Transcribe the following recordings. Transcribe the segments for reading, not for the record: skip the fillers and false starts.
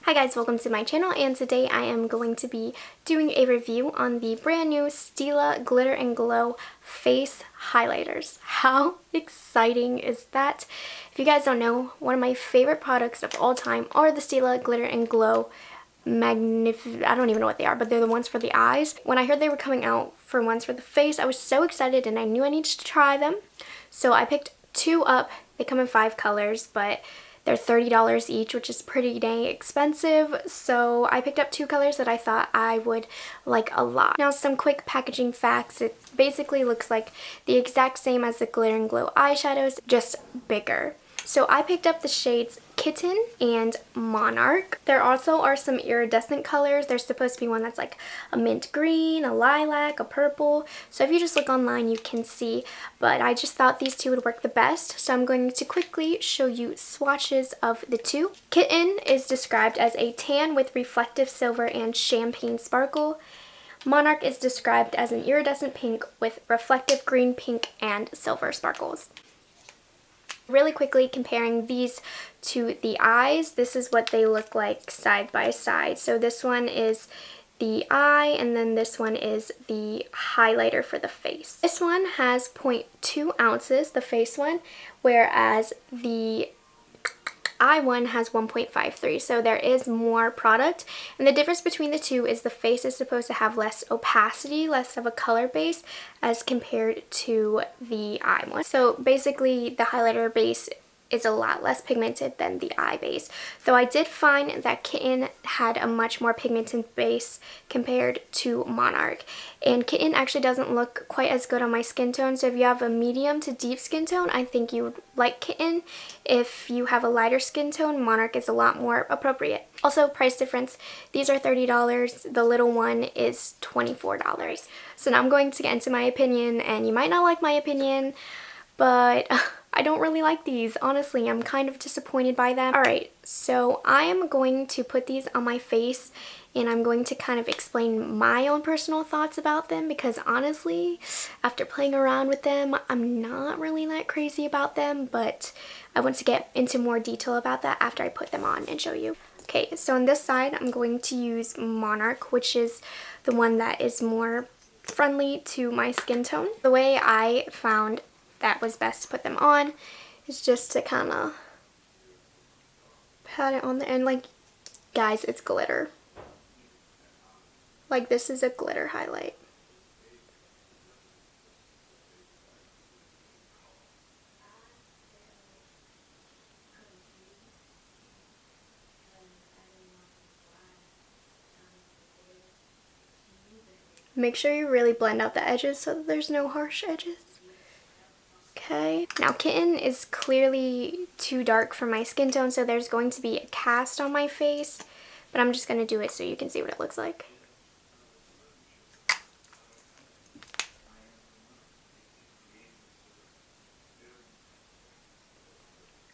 Hi guys, welcome to my channel, and today I am going to be doing a review on the brand new Stila Glitter and Glow Face Highlighters. How exciting is that? If you guys don't know, one of my favorite products of all time are the Stila Glitter and Glow I don't even know what they are, but they're the ones for the eyes. When I heard they were coming out for ones for the face, I was so excited and I knew I needed to try them. So I picked two up. They come in 5 colors, but they're $30 each, which is pretty dang expensive. So I picked up 2 colors that I thought I would like a lot. Now some quick packaging facts. It basically looks like the exact same as the Glitter and Glow eyeshadows, just bigger. So I picked up the shades Kitten and Monarch. There also are some iridescent colors. There's supposed to be one that's like a mint green, a lilac, a purple. So if you just look online, you can see. But I just thought these two would work the best. So I'm going to quickly show you swatches of the two. Kitten is described as a tan with reflective silver and champagne sparkle. Monarch is described as an iridescent pink with reflective green, pink, and silver sparkles. Really quickly comparing these to the eyes, this is what they look like side by side. So this one is the eye, and then this one is the highlighter for the face. This one has 0.2 ounces, the face one, whereas the eye one has 1.53, so there is more product. And the difference between the two is the face is supposed to have less opacity, less of a color base as compared to the eye one. So basically the highlighter base is a lot less pigmented than the eye base. Though I did find that Kitten had a much more pigmented base compared to Monarch. And Kitten actually doesn't look quite as good on my skin tone, so if you have a medium to deep skin tone, I think you would like Kitten. If you have a lighter skin tone, Monarch is a lot more appropriate. Also, price difference, these are $30, the little one is $24. So now I'm going to get into my opinion, and you might not like my opinion, but I don't really like these. Honestly, I'm kind of disappointed by them. Alright, so I am going to put these on my face and I'm going to kind of explain my own personal thoughts about them, because honestly, after playing around with them, I'm not really that crazy about them, but I want to get into more detail about that after I put them on and show you. Okay, so on this side, I'm going to use Monarch, which is the one that is more friendly to my skin tone. The way I found that was best to put them on is just to kind of pat it on the end. Like, guys, it's glitter. Like, this is a glitter highlight. Make sure you really blend out the edges so that there's no harsh edges. Okay, now Kitten is clearly too dark for my skin tone, so there's going to be a cast on my face, but I'm just going to do it so you can see what it looks like.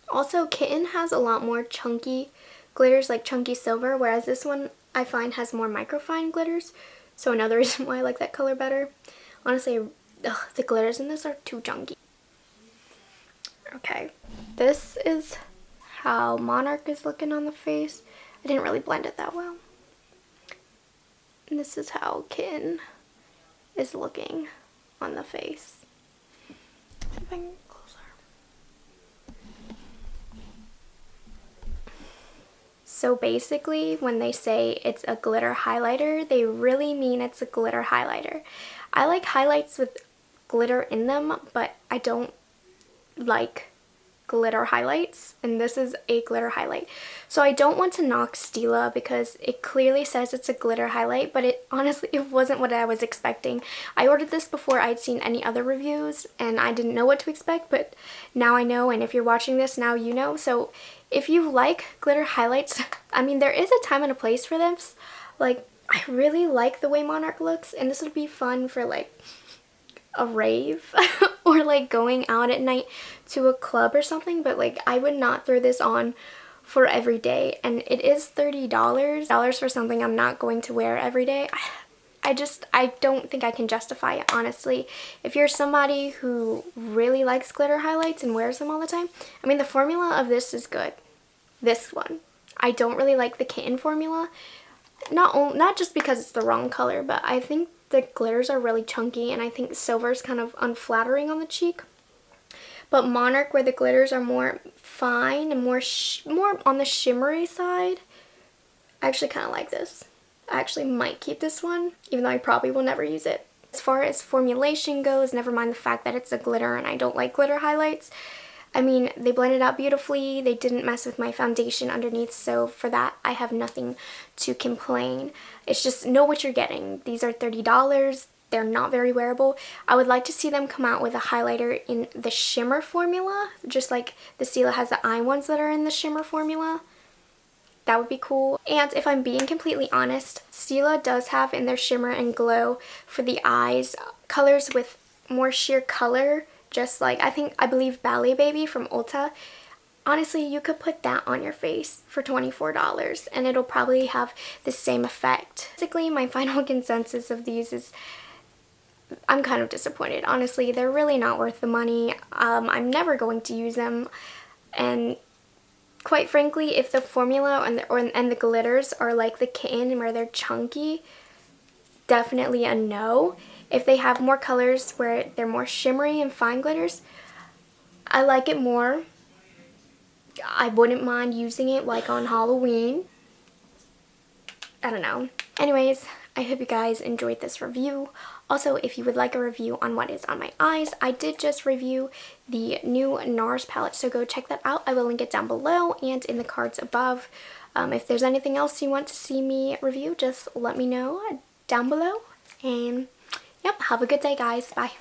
Also, Kitten has a lot more chunky glitters, like chunky silver, whereas this one I find has more microfine glitters, so another reason why I like that color better. Honestly, the glitters in this are too chunky. Okay, this is how Monarch is looking on the face. I didn't really blend it that well. And this is how Kitten is looking on the face. See if I can get closer. So basically, when they say it's a glitter highlighter, they really mean it's a glitter highlighter. I like highlights with glitter in them, but I don't like glitter highlights, and this is a glitter highlight. So I don't want to knock Stila because it clearly says it's a glitter highlight, but it honestly, it wasn't what I was expecting. I ordered this before I'd seen any other reviews and I didn't know what to expect, but now I know, and if you're watching this now, you know. So if you like glitter highlights, I mean, there is a time and a place for this. Like, I really like the way Monarch looks, and this would be fun for like a rave or like going out at night to a club or something, but like I would not throw this on for every day, and it is $30 for something I'm not going to wear every day. I don't think I can justify it, honestly. If you're somebody who really likes glitter highlights and wears them all the time, I mean, the formula of this is good. This one, I don't really like the kitten formula. Not just because it's the wrong color, but I think the glitters are really chunky, and I think silver is kind of unflattering on the cheek. But Monarch, where the glitters are more fine and more on the shimmery side, I actually kind of like this. I actually might keep this one, even though I probably will never use it. As far as formulation goes, never mind the fact that it's a glitter and I don't like glitter highlights. I mean, they blended out beautifully. They didn't mess with my foundation underneath, so for that, I have nothing to complain. It's just know what you're getting. These are $30. They're not very wearable. I would like to see them come out with a highlighter in the shimmer formula, just like the Stila has the eye ones that are in the shimmer formula. That would be cool. And if I'm being completely honest, Stila does have in their shimmer and glow for the eyes colors with more sheer color, just like I believe Ballet Baby from Ulta. Honestly, you could put that on your face for $24 and it'll probably have the same effect. Basically, my final consensus of these is I'm kind of disappointed. Honestly, they're really not worth the money. I'm never going to use them, and quite frankly, if the formula and the glitters are like the kitten where they're chunky, definitely a no. If they have more colors where they're more shimmery and fine glitters, I like it more. I wouldn't mind using it like on Halloween. I don't know. Anyways, I hope you guys enjoyed this review. Also, if you would like a review on what is on my eyes, I did just review the new NARS palette, so go check that out. I will link it down below and in the cards above. If there's anything else you want to see me review, just let me know down below. And yep, have a good day, guys. Bye.